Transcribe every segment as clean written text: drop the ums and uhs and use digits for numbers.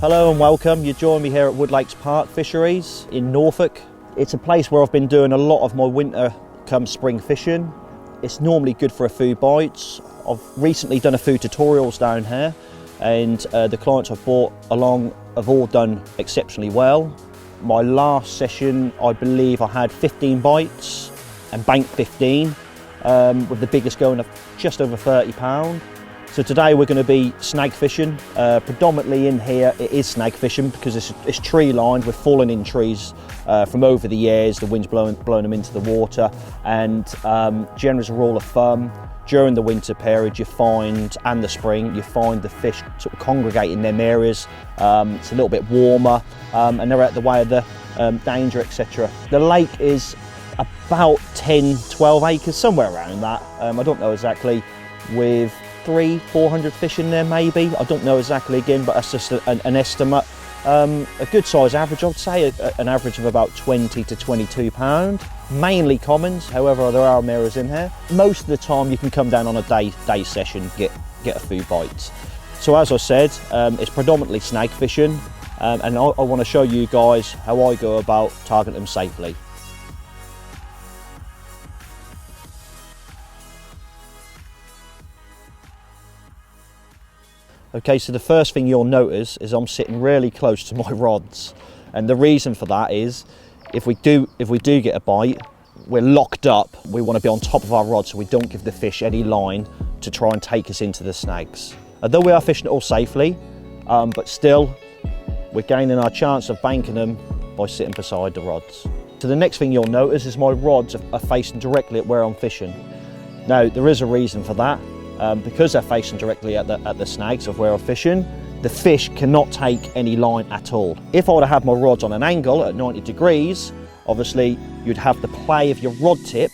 Hello and welcome. You join me here at Woodlakes Park Fisheries in Norfolk. It's a place where I've been doing a lot of my winter come spring fishing. It's normally good for a few bites. I've recently done a few tutorials down here, and the clients I've brought along have all done exceptionally well. My last session, I believe I had 15 bites and banked 15, with the biggest going of just over £30. So today we're going to be snag fishing. Predominantly in here it is snag fishing because it's tree lined with fallen in trees from over the years. The wind's blowing them into the water, and generally as a rule of thumb, during the winter period and the spring, you find the fish sort of congregate in them areas. It's a little bit warmer and they're out of the way of the danger, etc. The lake is about 10-12 acres, somewhere around that. I don't know exactly, with 300-400 fish in there maybe. I don't know exactly again, but that's just an estimate. A good size average, I would say, an average of about 20 to 22 pound. Mainly commons, however there are mirrors in here. Most of the time you can come down on a day session, get a few bites. So as I said, it's predominantly snag fishing, and I want to show you guys how I go about targeting them safely. Okay, so the first thing you'll notice is I'm sitting really close to my rods, and the reason for that is if we do get a bite, we're locked up. We want to be on top of our rod so we don't give the fish any line to try and take us into the snags. Although we are fishing it all safely, but still we're gaining our chance of banking them by sitting beside the rods. So the next thing you'll notice is my rods are facing directly at where I'm fishing. Now there is a reason for that. Because they're facing directly at the snags of where I'm fishing, the fish cannot take any line at all. If I were to have my rods on an angle at 90 degrees, obviously you'd have the play of your rod tip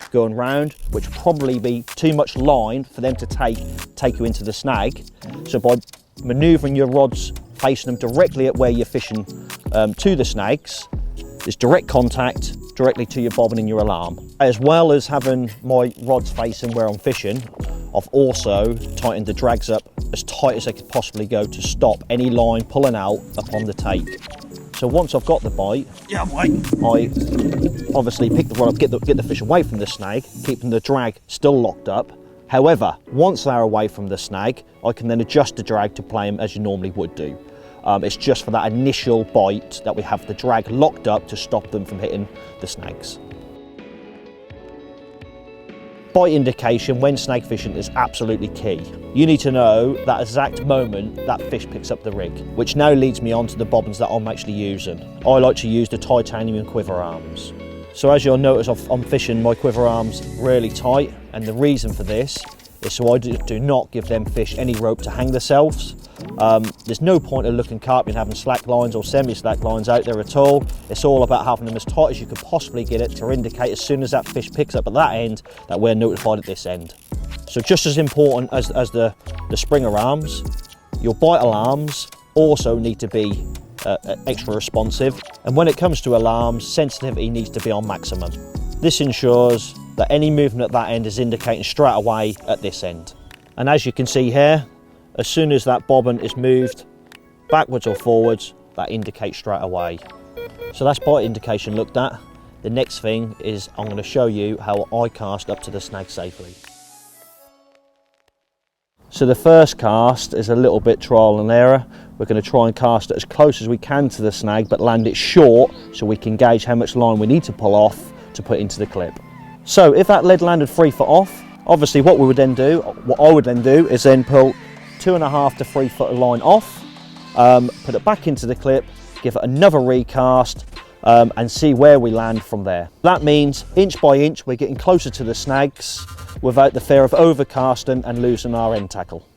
going round, which would probably be too much line for them to take you into the snag. So by manoeuvring your rods, facing them directly at where you're fishing to the snags, there's direct contact directly to your bobbin and your alarm. As well as having my rods facing where I'm fishing, I've also tightened the drags up as tight as they could possibly go to stop any line pulling out upon the take. So once I've got the bite, I obviously pick the rod up, get the fish away from the snag, keeping the drag still locked up. However, once they're away from the snag, I can then adjust the drag to play them as you normally would do. It's just for that initial bite that we have the drag locked up to stop them from hitting the snags. Bite indication when snag fishing is absolutely key. You need to know that exact moment that fish picks up the rig, which now leads me on to the bobbins that I'm actually using. I like to use the titanium quiver arms. So as you'll notice, I'm fishing my quiver arms really tight, and the reason for this is so I do not give them fish any rope to hang themselves. There's no point of looking carp and having slack lines or semi-slack lines out there at all. It's all about having them as tight as you could possibly get it to indicate as soon as that fish picks up at that end that we're notified at this end. So just as important as the springer arms, your bite alarms also need to be extra responsive, and when it comes to alarms, sensitivity needs to be on maximum. This ensures that any movement at that end is indicating straight away at this end. And as you can see here, as soon as that bobbin is moved backwards or forwards, that indicates straight away. So that's bite indication looked at. The next thing is I'm going to show you how I cast up to the snag safely. So the first cast is a little bit trial and error. We're going to try and cast it as close as we can to the snag, but land it short so we can gauge how much line we need to pull off to put into the clip. So if that lead landed 3 foot off, obviously what I would then do is then pull 2.5 to 3 foot of line off, put it back into the clip, give it another recast, and see where we land from there. That means inch by inch we're getting closer to the snags without the fear of overcasting and losing our end tackle.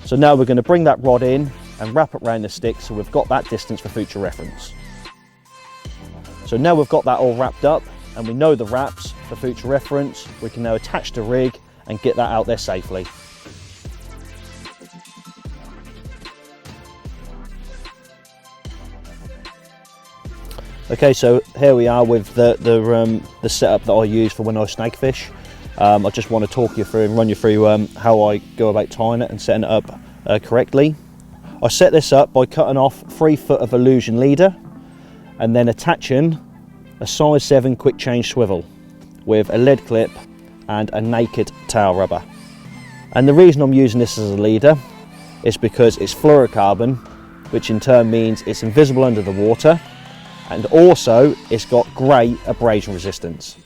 So now we're going to bring that rod in and wrap it around the stick so we've got that distance for future reference. So now we've got that all wrapped up and we know the wraps for future reference, we can now attach the rig and get that out there safely. Okay, so here we are with the setup that I use for when I snag fish. I just want to talk you through and run you through how I go about tying it and setting it up correctly. I set this up by cutting off 3 foot of illusion leader and then attaching a size 7 quick change swivel with a lead clip and a naked tail rubber. And the reason I'm using this as a leader is because it's fluorocarbon, which in turn means it's invisible under the water, and also it's got great abrasion resistance.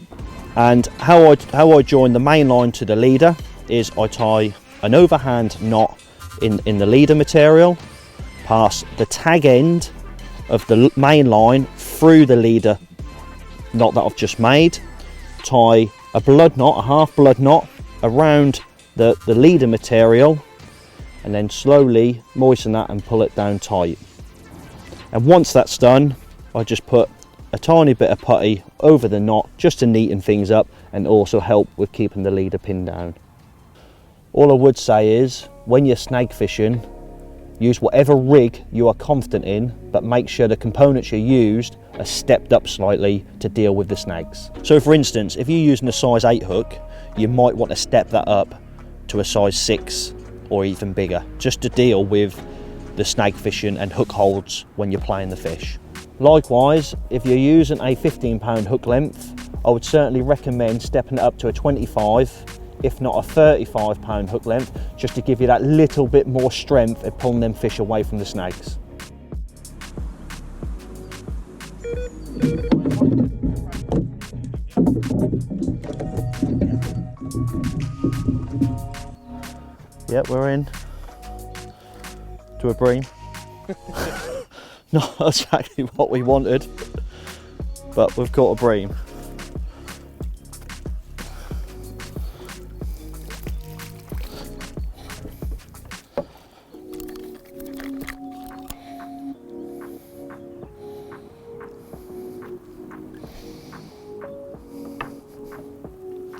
And how I join the main line to the leader is I tie an overhand knot in the leader material, pass the tag end of the main line through the leader knot that I've just made, tie a blood knot, a half blood knot around the leader material, and then slowly moisten that and pull it down tight. And once that's done, I just put a tiny bit of putty over the knot just to neaten things up and also help with keeping the leader pinned down. All I would say is, when you're snag fishing, use whatever rig you are confident in, but make sure the components you used are stepped up slightly to deal with the snags. So for instance, if you're using a size 8 hook, you might want to step that up to a size 6 or even bigger, just to deal with the snag fishing and hook holds when you're playing the fish. Likewise, if you're using a 15-pound hook length, I would certainly recommend stepping it up to a 25, if not a 35-pound hook length, just to give you that little bit more strength at pulling them fish away from the snags. Yep, we're in to a bream. Not exactly what we wanted, but we've caught a bream.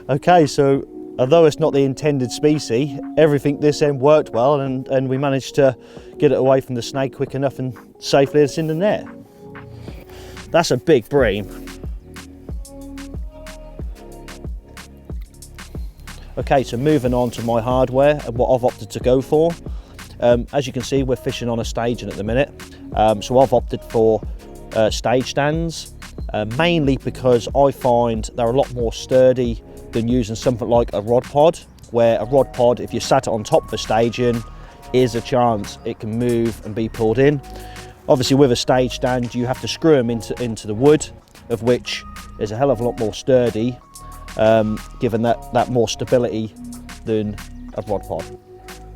Okay, so although it's not the intended species, everything this end worked well, and we managed to get it away from the snake quick enough and safely it's in the net. That's a big bream. Okay, so moving on to my hardware and what I've opted to go for. As you can see, we're fishing on a staging at the minute. So I've opted for stage stands, mainly because I find they're a lot more sturdy than using something like a rod pod, where a rod pod, if you sat it on top of a staging, is a chance it can move and be pulled in. Obviously with a stage stand you have to screw them into the wood, of which is a hell of a lot more sturdy, given that more stability than a rod pod.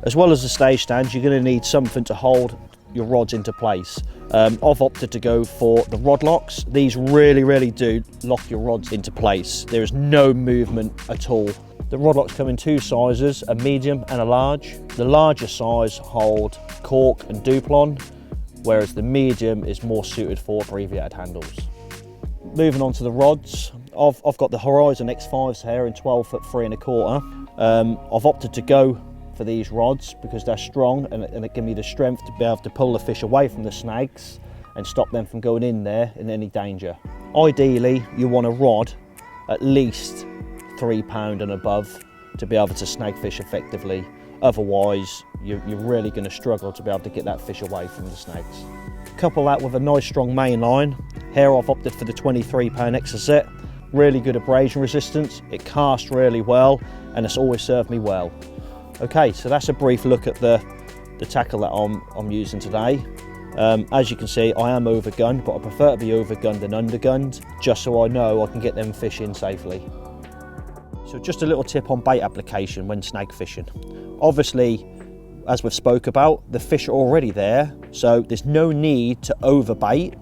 As well as the stage stand, you're going to need something to hold your rods into place. I've opted to go for the rod locks. These really do lock your rods into place. There is no movement at all. The rod locks come in 2 sizes, a medium and a large. The larger size hold cork and duplon, whereas the medium is more suited for abbreviated handles. Moving on to the rods, I've got the Horizon X5s here in 12 foot 3 1/4. I've opted to go for these rods because they're strong and it gives me the strength to be able to pull the fish away from the snags and stop them from going in there in any danger. Ideally, you want a rod at least 3 pound and above to be able to snag fish effectively. Otherwise, you're really going to struggle to be able to get that fish away from the snags. Couple that with a nice strong main line. Here I've opted for the 23-pound Exocet. Really good abrasion resistance, it casts really well, and it's always served me well. Okay, so that's a brief look at the tackle that I'm using today. As you can see, I am overgunned, but I prefer to be overgunned than undergunned, just so I know I can get them fish in safely. So just a little tip on bait application when snag fishing. Obviously, as we've spoke about, the fish are already there, so there's no need to overbait.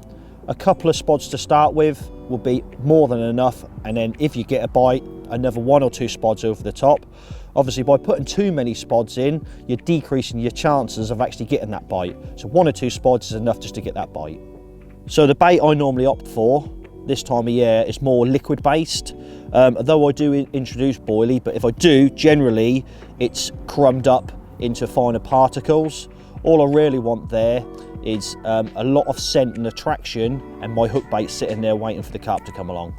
A couple of spots to start with will be more than enough, and then if you get a bite, another 1 or 2 spots over the top. Obviously, by putting too many spots in, you're decreasing your chances of actually getting that bite. So 1 or 2 spots is enough just to get that bite. So the bait I normally opt for this time of year is more liquid based, although I do introduce boilie, but if I do, generally it's crumbed up into finer particles. All I really want there is a lot of scent and attraction, and my hook bait sitting there waiting for the carp to come along.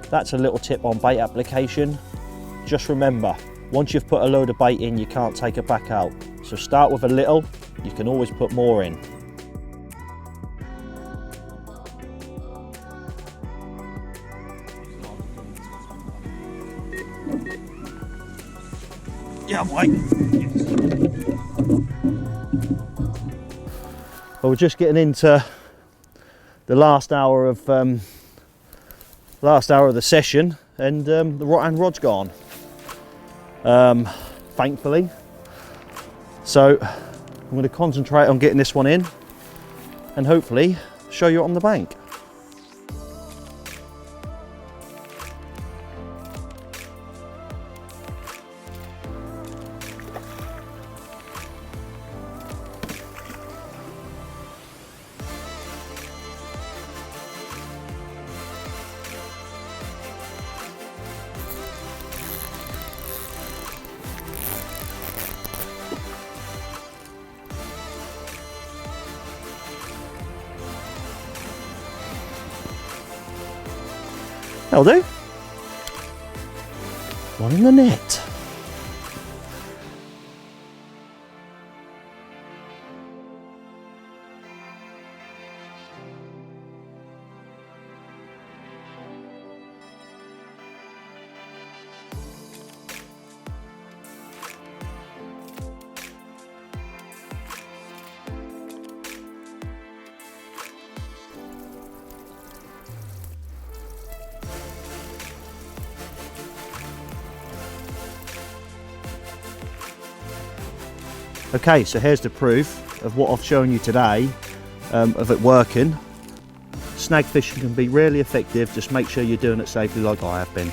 That's a little tip on bait application. Just remember, once you've put a load of bait in, you can't take it back out. So start with a little, you can always put more in. Yeah, boy. Well, we're just getting into the last hour of the session, and the right-hand rod's gone. Thankfully. So I'm going to concentrate on getting this one in, and hopefully show you it on the bank. That'll do. One in the net. Okay, so here's the proof of what I've shown you today, of it working. Snag fishing can be really effective, just make sure you're doing it safely like I have been.